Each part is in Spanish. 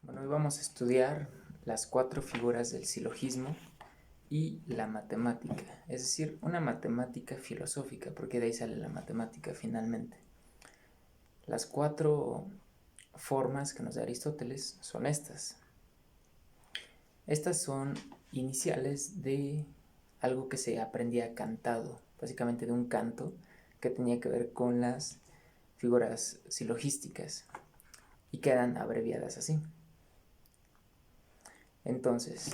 Bueno, hoy vamos a estudiar las 4 figuras del silogismo y la matemática, es decir, una matemática filosófica, porque de ahí sale la matemática finalmente. Las 4 formas que nos da Aristóteles son estas. Estas son iniciales de algo que se aprendía cantado, básicamente de un canto que tenía que ver con las figuras silogísticas y quedan abreviadas así. Entonces,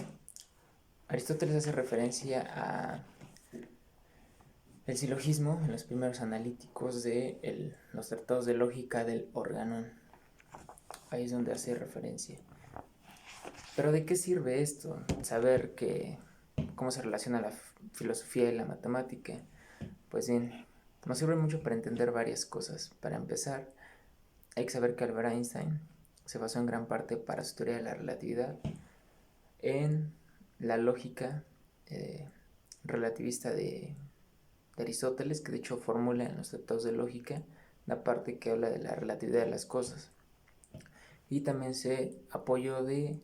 Aristóteles hace referencia a el silogismo en los primeros analíticos de los tratados de lógica del Organón. Ahí es donde hace referencia. Pero ¿de qué sirve esto? Saber cómo se relaciona la filosofía y la matemática. Pues bien, nos sirve mucho para entender varias cosas. Para empezar, hay que saber que Albert Einstein se basó en gran parte para su teoría de la relatividad en la lógica relativista de Aristóteles, que de hecho formula en los tratados de lógica la parte que habla de la relatividad de las cosas. Y también se apoyó de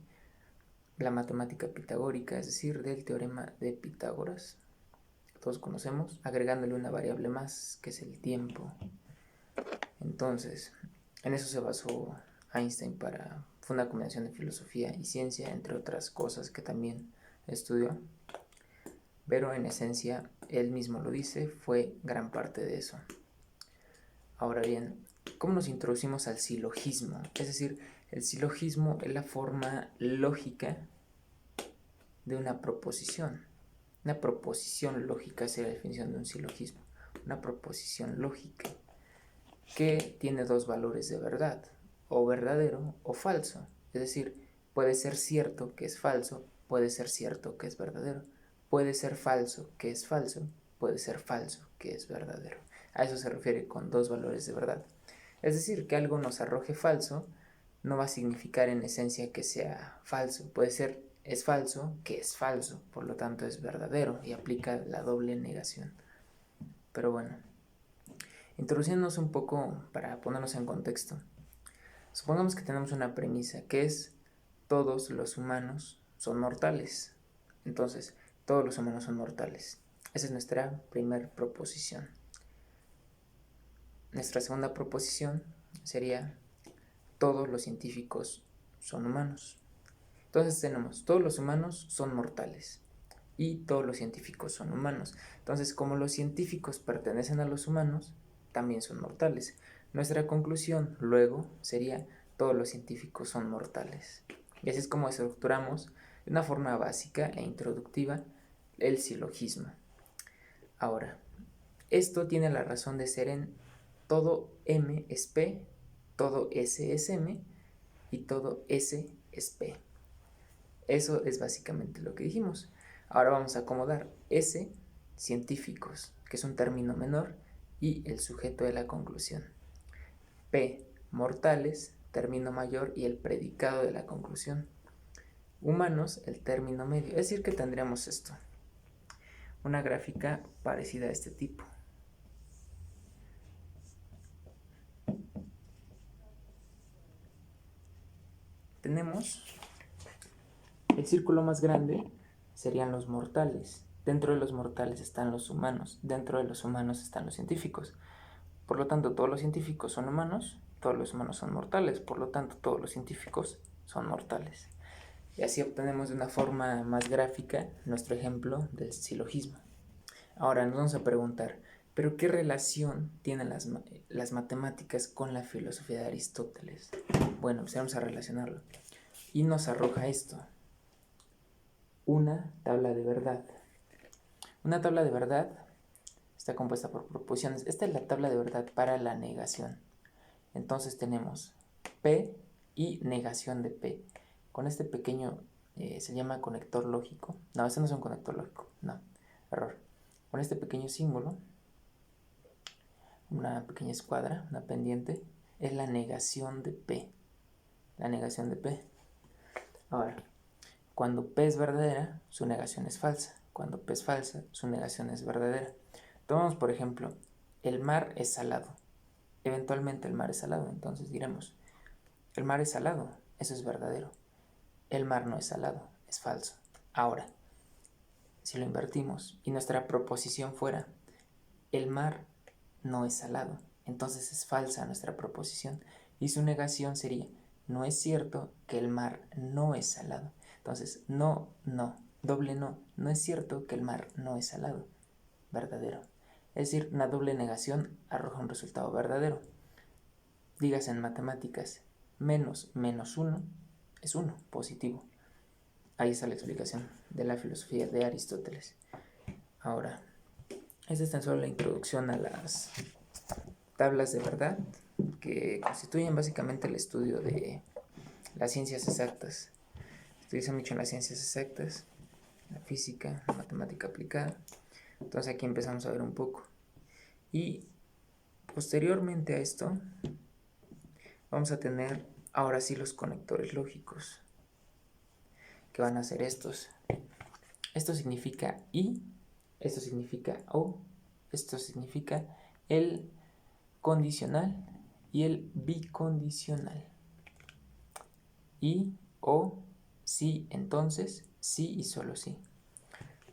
la matemática pitagórica, es decir, del teorema de Pitágoras, que todos conocemos, agregándole una variable más, que es el tiempo. Entonces, en eso se basó Einstein fue una combinación de filosofía y ciencia, entre otras cosas que también estudió. Pero en esencia, él mismo lo dice, fue gran parte de eso. Ahora bien, ¿cómo nos introducimos al silogismo? Es decir, el silogismo es la forma lógica de una proposición. Una proposición lógica sería la definición de un silogismo. Una proposición lógica que tiene dos valores de verdad, o verdadero o falso. Es decir, puede ser cierto que es falso, puede ser cierto que es verdadero, puede ser falso que es falso, puede ser falso que es verdadero. A eso se refiere con dos valores de verdad. Es decir, que algo nos arroje falso no va a significar en esencia que sea falso. Puede ser es falso que es falso, por lo tanto es verdadero y aplica la doble negación. Pero bueno, introduciéndonos un poco para ponernos en contexto. Supongamos que tenemos una premisa que es todos los humanos son mortales. Entonces, todos los humanos son mortales. Esa es nuestra primera proposición. Nuestra segunda proposición sería todos los científicos son humanos. Entonces tenemos todos los humanos son mortales y todos los científicos son humanos. Entonces, como los científicos pertenecen a los humanos, también son mortales. Nuestra conclusión luego sería todos los científicos son mortales. Y así es como estructuramos de una forma básica e introductiva el silogismo. Ahora, esto tiene la razón de ser en todo M es P, todo S es M y todo S es P. Eso es básicamente lo que dijimos. Ahora vamos a acomodar S, científicos, que es un término menor, y el sujeto de la conclusión. P, mortales, término mayor y el predicado de la conclusión. Humanos, el término medio. Es decir, que tendríamos esto. Una gráfica parecida a este tipo. Tenemos el círculo más grande, serían los mortales. Dentro de los mortales están los humanos. Dentro de los humanos están los científicos. Por lo tanto, todos los científicos son humanos, todos los humanos son mortales, por lo tanto, todos los científicos son mortales. Y así obtenemos de una forma más gráfica nuestro ejemplo del silogismo. Ahora nos vamos a preguntar, ¿pero qué relación tienen las matemáticas con la filosofía de Aristóteles? Bueno, pues vamos a relacionarlo. Y nos arroja esto, una tabla de verdad. Una tabla de verdad está compuesta por proposiciones. Esta es la tabla de verdad para la negación. Entonces tenemos P y negación de P. Con este pequeño, se llama conector lógico. No, este no es un conector lógico. No, error. Con este pequeño símbolo, una pequeña escuadra, una pendiente, es la negación de P. La negación de P. Ahora, cuando P es verdadera, su negación es falsa. Cuando P es falsa, su negación es verdadera. Tomamos, por ejemplo, el mar es salado. Eventualmente el mar es salado, entonces diremos, el mar es salado, eso es verdadero. el mar no es salado, es falso. Ahora, si lo invertimos y nuestra proposición fuera el mar no es salado, entonces es falsa nuestra proposición y su negación sería no es cierto que el mar no es salado. Entonces, no, doble no, no es cierto que el mar no es salado, verdadero. Es decir, una doble negación arroja un resultado verdadero. Dígase en matemáticas, menos 1 es 1, positivo. Ahí está la explicación de la filosofía de Aristóteles. Ahora, esta es tan solo la introducción a las tablas de verdad, que constituyen básicamente el estudio de las ciencias exactas. Se utiliza mucho en las ciencias exactas, la física, la matemática aplicada. Entonces aquí empezamos a ver un poco. Y posteriormente a esto, vamos a tener ahora sí los conectores lógicos, que van a ser estos. Esto significa y, esto significa o, esto significa el condicional y el bicondicional. Y, o, sí, entonces, sí y solo sí.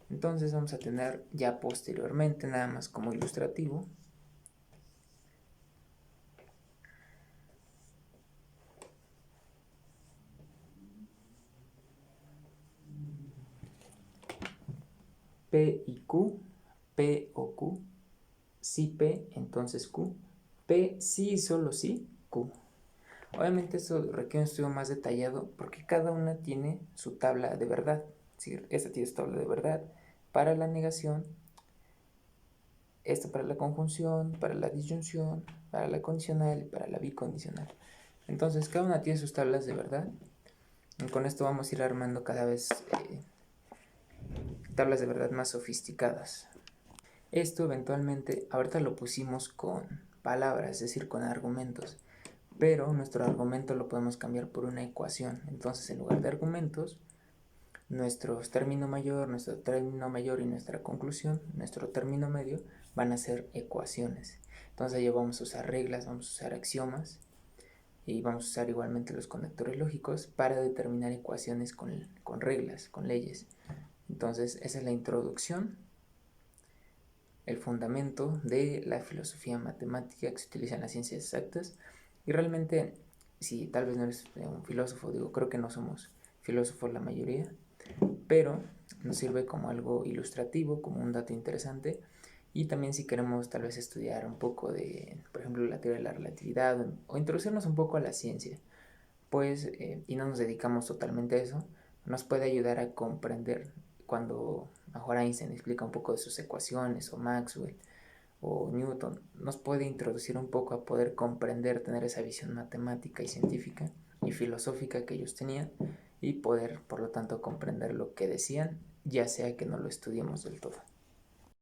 Entonces vamos a tener ya posteriormente, nada más como ilustrativo, P y Q, P o Q, sí P, entonces Q, P sí y solo sí, Q. Obviamente esto requiere un estudio más detallado porque cada una tiene su tabla de verdad. Es decir, esta tiene su tabla de verdad para la negación, esta para la conjunción, para la disyunción, para la condicional y para la bicondicional. Entonces cada una tiene sus tablas de verdad. Y con esto vamos a ir armando cada vez tablas de verdad más sofisticadas. Esto eventualmente, ahorita lo pusimos con palabras, es decir, con argumentos, pero nuestro argumento lo podemos cambiar por una ecuación. Entonces, en lugar de argumentos, nuestro término mayor y nuestra conclusión, nuestro término medio, van a ser ecuaciones. Entonces, ya vamos a usar reglas, vamos a usar axiomas y vamos a usar igualmente los conectores lógicos para determinar ecuaciones con reglas, con leyes. Entonces, esa es la introducción, el fundamento de la filosofía matemática que se utiliza en las ciencias exactas. Y realmente, si tal vez no eres un filósofo, digo, creo que no somos filósofos la mayoría, pero nos sirve como algo ilustrativo, como un dato interesante. Y también si queremos tal vez estudiar un poco de, por ejemplo, la teoría de la relatividad o introducirnos un poco a la ciencia, pues, y no nos dedicamos totalmente a eso, nos puede ayudar a comprender cuando mejor Einstein explica un poco de sus ecuaciones, o Maxwell, o Newton, nos puede introducir un poco a poder comprender, tener esa visión matemática y científica y filosófica que ellos tenían y poder, por lo tanto, comprender lo que decían, ya sea que no lo estudiemos del todo.